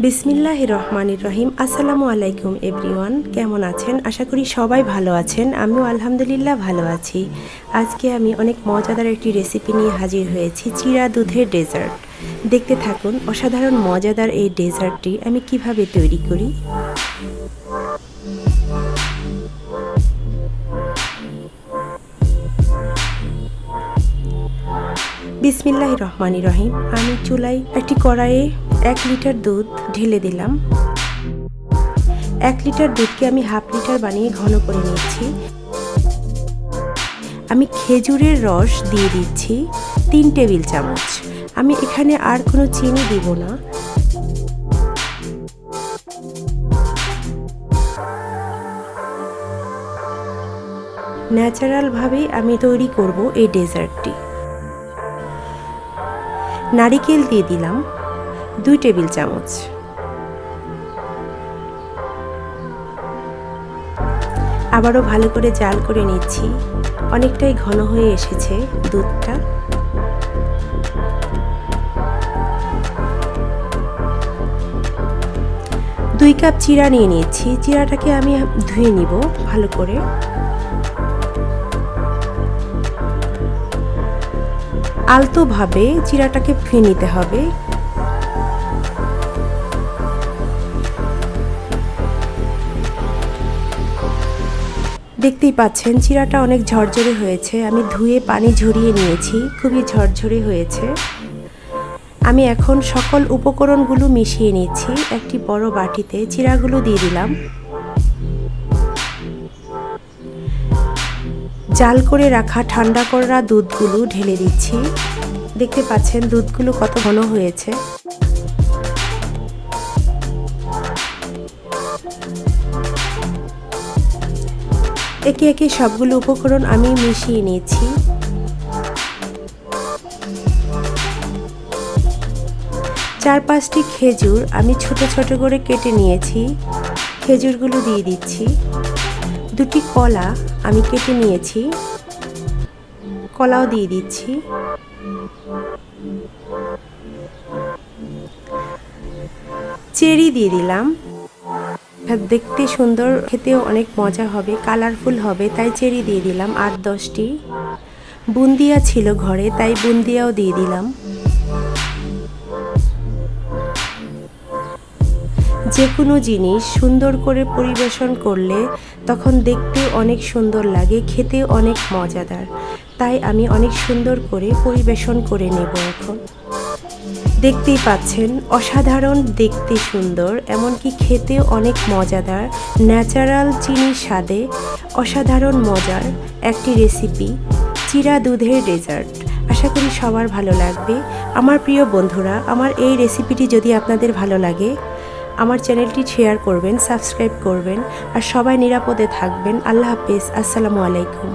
বিসমিল্লাহির রহমানির রহিম। আসসালামু আলাইকুম এভরিওয়ান, কেমন আছেন? আশা করি সবাই ভালো আছেন। আমিও আলহামদুলিল্লাহ ভালো আছি। আজকে আমি অনেক মজাদার একটি রেসিপি নিয়ে হাজির হয়েছি, চিরা দুধের ডেজার্ট। দেখতে থাকুন অসাধারণ মজাদার এই ডেজার্টটি আমি কিভাবে তৈরি করি। বিসমিল্লাহির রহমানির রহিম। আমি চুলায় একটি কড়াইয়ে 1 লিটার দুধ ঢেলে দিলাম। 1 লিটার দুধকে আমি হাফ লিটার বানিয়ে ঘন করে নিচ্ছি। আমি খেজুরের রস দিয়ে দিচ্ছি 3 টেবিল চামচ। আমি এখানে আর কোনো চিনি দিব না। ন্যাচারালভাবেই আমি তৈরি করব এই ডেজার্টটি। নারিকেল দিয়ে দিলাম 2 টেবিল চামচ। আবারও ভালো করে জাল করে নিচ্ছি। অনেকটাই ঘন হয়ে এসেছে দুধটা। দুই কাপ চিরা নিয়ে নিয়েছি। চিরাটাকে আমি ধুয়ে নিব ভালো করে। আলতোভাবে চিরাটাকে ধুয়ে নিতে হবে। দেখতেই পাচ্ছেন চিরাটা অনেক ঝরঝরে হয়েছে। আমি ধুয়ে পানি ঝরিয়ে নিয়েছি, খুবই ঝরঝরে হয়েছে। আমি এখন সকল উপকরণগুলো মিশিয়ে নিচ্ছি। একটি বড় বাটিতে চিরাগুলো দিয়ে দিলাম। জাল করে রাখা ঠান্ডা করা দুধগুলো ঢেলে দিচ্ছি। দেখতে পাচ্ছেন দুধগুলো কত ঘন হয়েছে। একে একে সবগুলো উপকরণ আমি মিশিয়ে নিয়েছি। চার 5টি খেজুর আমি ছোট ছোট করে কেটে নিয়েছি। খেজুরগুলো দিয়ে দিচ্ছি। 2টি কলা আমি কেটে নিয়েছি, কলাও দিয়ে দিচ্ছি। চেরি দিয়ে দিলাম। দেখতে সুন্দর, খেতেও অনেক মজা হবে, কালারফুল হবে, তাই চেরি দিয়ে দিলাম 8-10টি। বুন্দিয়া ছিল ঘরে, তাই বুন্দিয়াও দিয়ে দিলাম। যে কোনো জিনিস সুন্দর করে পরিবেশন করলে তখন দেখতে অনেক সুন্দর লাগে, খেতে অনেক মজাদার। তাই আমি অনেক সুন্দর করে পরিবেশন করে নেব এখন। দেখতেই পাচ্ছেন অসাধারণ দেখতে সুন্দর, এমনকি খেতেও অনেক মজাদার। ন্যাচারাল চিনির স্বাদে অসাধারণ মজার একটি রেসিপি, চিরা দুধের ডেজার্ট। আশা করি সবার ভালো লাগবে। আমার প্রিয় বন্ধুরা, আমার এই রেসিপিটি যদি আপনাদের ভালো লাগে, আমার চ্যানেলটি শেয়ার করবেন, সাবস্ক্রাইব করবেন, আর সবাই নিরাপদে থাকবেন। আল্লাহ হাফেজ। আসসালামু আলাইকুম।